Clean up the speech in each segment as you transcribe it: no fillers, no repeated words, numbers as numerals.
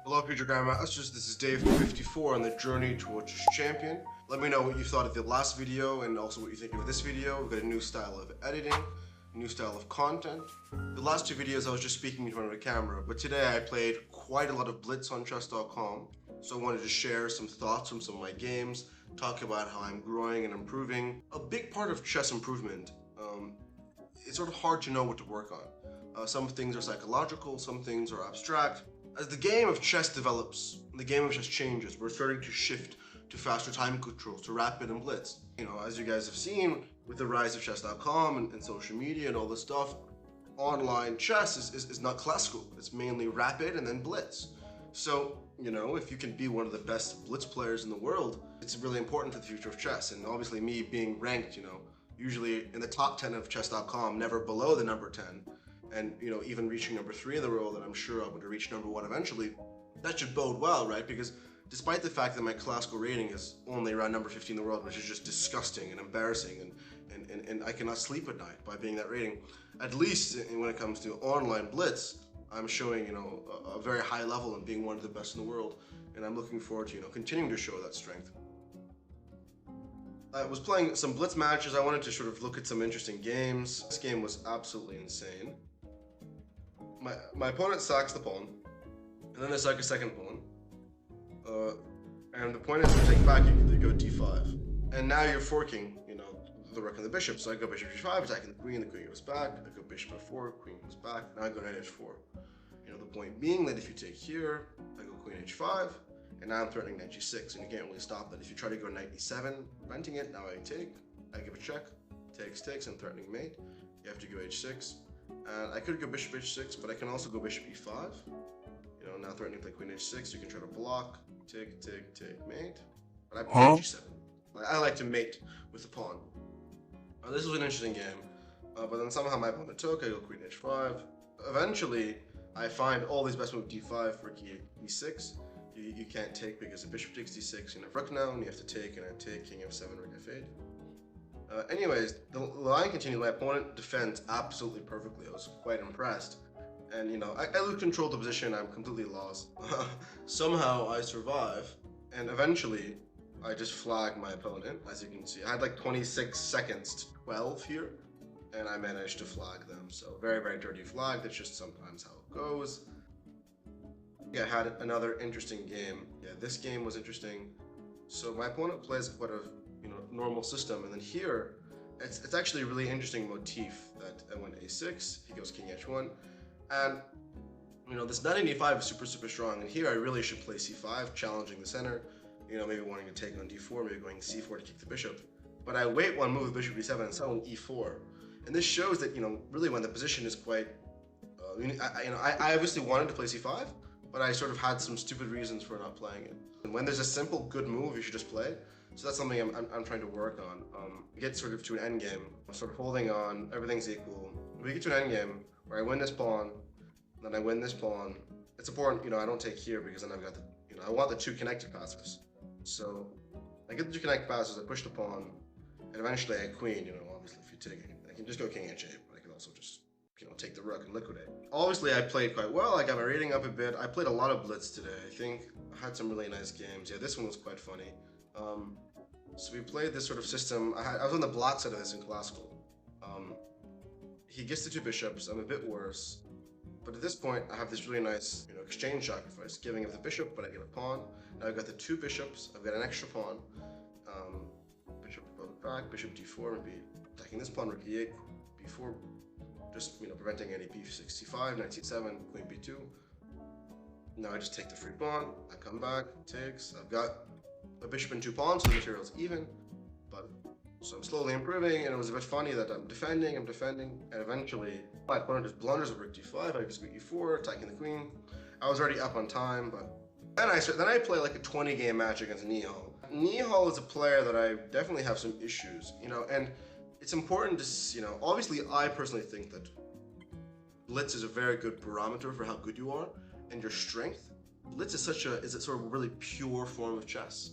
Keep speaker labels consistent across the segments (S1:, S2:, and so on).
S1: Hello future Grandmasters, this is Dave 54 on the journey towards champion. Let me know what you thought of the last video and also what you think of this video. We've got a new style of editing, a new style of content. The last two videos I was just speaking in front of a camera, but today I played quite a lot of Blitz on chess.com. So I wanted to share some thoughts from some of my games, talk about how I'm growing and improving. A big part of chess improvement, it's sort of hard to know what to work on. Some things are psychological, some things are abstract. As the game of chess develops, the game of chess changes, we're starting to shift to faster time controls, to rapid and blitz. You know, as you guys have seen with the rise of chess.com and social media and all this stuff, online chess is not classical. It's mainly rapid and then blitz. So, you know, if you can be one of the best blitz players in the world, it's really important for the future of chess. And obviously me being ranked, you know, usually in the top 10 of chess.com, never below the number 10. And, you know, even reaching number 3 in the world, and I'm sure I'm going to reach number 1 eventually, that should bode well, right? Because despite the fact that my classical rating is only around number 15 in the world, which is just disgusting and embarrassing, and I cannot sleep at night by being that rating, at least when it comes to online blitz, I'm showing, you know, a very high level and being one of the best in the world, and I'm looking forward to, you know, continuing to show that strength. I was playing some blitz matches. I wanted to sort of look at some interesting games. This game was absolutely insane. My opponent sacks the pawn, and then I sack a second pawn. And the point is to take back, you go d5. And now you're forking, you know, the rook and the bishop. So I go bishop g5, attacking the queen goes back. I go bishop f4, queen goes back. Now I go knight h4. You know, the point being that if you take here, I go queen h5, and now I'm threatening knight g6, and you can't really stop that. If you try to go knight e7, preventing it, now I take, I give a check, takes, and threatening mate. You have to go h6. And I could go bishop h6, but I can also go bishop e5. You know, now threatening to play queen h6, you can try to block, take, mate. But I play g7. I like to mate with the pawn. This was an interesting game, but then somehow my opponent took, I go queen h5. Eventually, I find all these best move d5 for e6. You can't take because the bishop takes d6, you have rook now, and you have to take, and I take, king f7, rook f8. Anyways, the line continued. My opponent defends absolutely perfectly. I was quite impressed. And, you know, I lose control of the position. I'm completely lost. Somehow I survive. And eventually, I just flag my opponent. As you can see, I had like 26 seconds to 12 here. And I managed to flag them. So very, very dirty flag. That's just sometimes how it goes. Yeah, I had another interesting game. Yeah, this game was interesting. So my opponent plays quite a normal system, and then here it's actually a really interesting motif that I went a6, he goes king h1, and you know, this knight in e5 is super strong, and here I really should play c5, challenging the center, you know, maybe wanting to take on d4, maybe going c4 to kick the bishop, but I wait one move, bishop e7, and settle e4, and this shows that, you know, really when the position is quite I obviously wanted to play c5, but I sort of had some stupid reasons for not playing it. And when there's a simple good move, you should just play. So that's something I'm trying to work on. Get sort of to an end game. I'm sort of holding on, everything's equal. We get to an end game where I win this pawn, then I win this pawn. It's important, you know, I don't take here because then I've got the, you know, I want the two connected passes. So I get the two connected passes, I push the pawn, and eventually I queen, you know, obviously if you take it, I can just go king h8, but I can also just, you know, take the rook and liquidate. Obviously I played quite well, I got my rating up a bit. I played a lot of blitz today, I think. I had some really nice games. Yeah, this one was quite funny. So we played this sort of system. I was on the black side of this in classical. He gets the two bishops, I'm a bit worse. But at this point, I have this really nice, you know, exchange sacrifice, giving up the bishop, but I get a pawn. Now I've got the two bishops, I've got an extra pawn. Bishop back, bishop d4, maybe attacking this pawn, rook e8, b4, just, you know, preventing any b65, knight c7, queen b2. Now I just take the free pawn, I come back, takes, I've got a bishop and two pawns, so the material's even, but so I'm slowly improving, and it was a bit funny that I'm defending, and eventually my opponent just blunders with rook d5, I just go e4, attacking the queen. I was already up on time, but then I play like a 20-game match against Nihal. Nihal is a player that I definitely have some issues, you know, and it's important to, you know, obviously I personally think that Blitz is a very good barometer for how good you are and your strength. Blitz is a sort of really pure form of chess.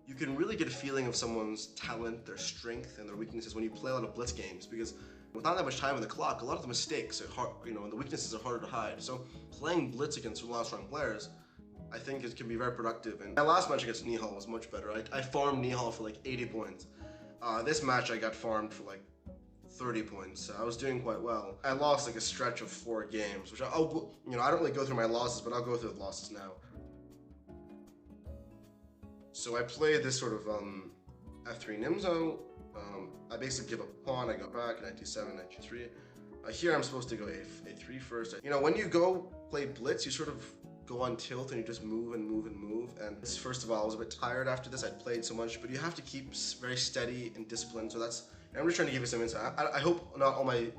S1: You can really get a feeling of someone's talent, their strength, and their weaknesses when you play a lot of Blitz games, because without that much time on the clock, a lot of the mistakes are hard, you know, and the weaknesses are harder to hide. So playing Blitz against a lot of strong players, I think it can be very productive. And my last match against Nihal was much better. I farmed Nihal for like 80 points. This match I got farmed for like 30 points. So I was doing quite well. I lost like a stretch of 4 games, which I don't really go through my losses, but I'll go through the losses now. So I played this sort of F3 Nimzo. I basically give up a pawn. I go back, knight d7, knight g3. Here I'm supposed to go a3 first. You know, when you go play Blitz, you sort of go on tilt and you just move and move and move. And first of all, I was a bit tired after this. I'd played so much, but you have to keep very steady and disciplined. So I'm just trying to give you some insight. I hope not all my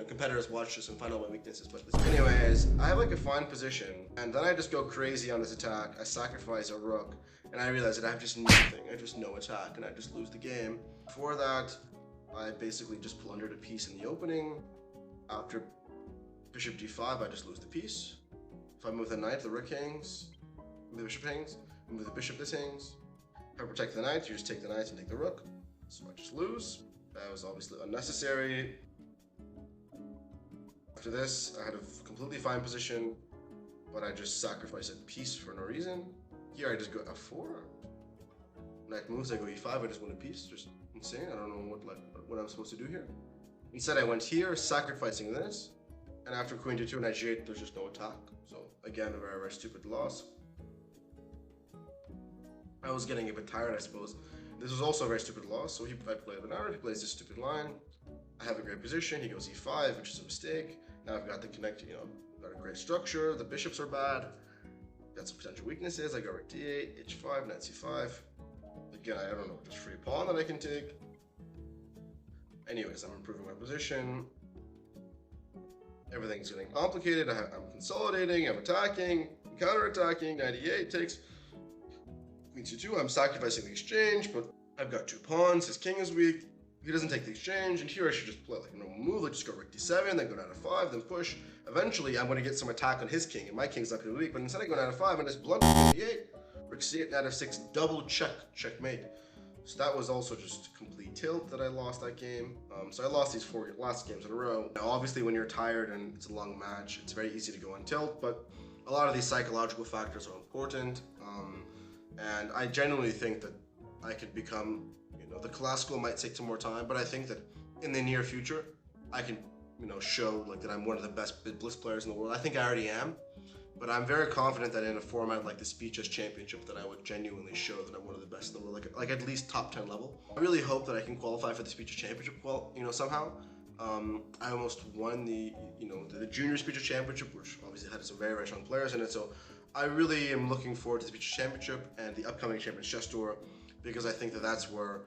S1: competitors watch this and find all my weaknesses. But anyways, I have like a fine position, and then I just go crazy on this attack. I sacrifice a rook, and I realize that I have just nothing. I have just no attack, and I just lose the game. Before that, I basically just plundered a piece in the opening. After bishop d5, I just lose the piece. If I move the knight, the rook hangs. The bishop hangs. Move the bishop, this hangs. If I protect the knight, you just take the knight and take the rook. So I just lose. That was obviously unnecessary. After this, I had a completely fine position, but I just sacrificed a piece for no reason. Here I just go f4. Knight moves, I go e5, I just win a piece. Just insane. I don't know what I'm supposed to do here. Instead, I went here, sacrificing this, and after queen d2, knight g8, there's just no attack. So again, a very, very stupid loss. I was getting a bit tired, I suppose. This was also a very stupid loss. So I play the knight, he plays this stupid line. I have a great position. He goes e5, which is a mistake. Now I've got the connect, got a great structure. The bishops are bad. Got some potential weaknesses. I go right d8, h5, knight c5. Again, I don't know, just free pawn that I can take. Anyways, I'm improving my position. Everything's getting complicated. I'm consolidating, I'm attacking, I'm counterattacking. Knight e8 takes queen c2. I'm sacrificing the exchange, but I've got 2 pawns. His king is weak. He doesn't take the exchange, and here I should just play like a normal move. Like just go rook d7, then go down to 5, then push. Eventually, I'm going to get some attack on his king, and my king's not going to be weak. But instead, I go down to 5 and just blunder d8. Rook c8, knight f6, double checkmate. So that was also just complete tilt that I lost that game. So I lost these 4 last games in a row. Now, obviously, when you're tired and it's a long match, it's very easy to go on tilt, but a lot of these psychological factors are important. And I genuinely think that I could become, the classical might take some more time, but I think that in the near future, I can, show like that I'm one of the best Blitz players in the world. I think I already am. But I'm very confident that in a format like the Speeches Championship that I would genuinely show that I'm one of the best in the world, like at least top 10 level. I really hope that I can qualify for the Speeches Championship, somehow. I almost won the Junior Speeches Championship, which obviously had some very, very strong players in it. So I really am looking forward to the Speeches Championship and the upcoming Champions Chess Tour, because I think that that's where,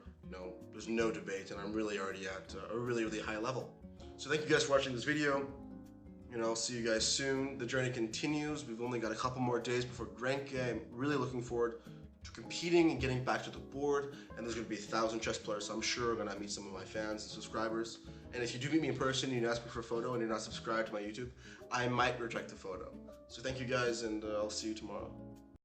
S1: there's no debate, and I'm really already at a really, really high level. So thank you guys for watching this video. I'll see you guys soon. The journey continues. We've only got a couple more days before Grenke. I'm really looking forward to competing and getting back to the board. And there's going to be 1,000 chess players, so I'm sure I'm going to meet some of my fans and subscribers. And if you do meet me in person and you ask me for a photo and you're not subscribed to my YouTube, I might reject the photo. So thank you guys, and I'll see you tomorrow.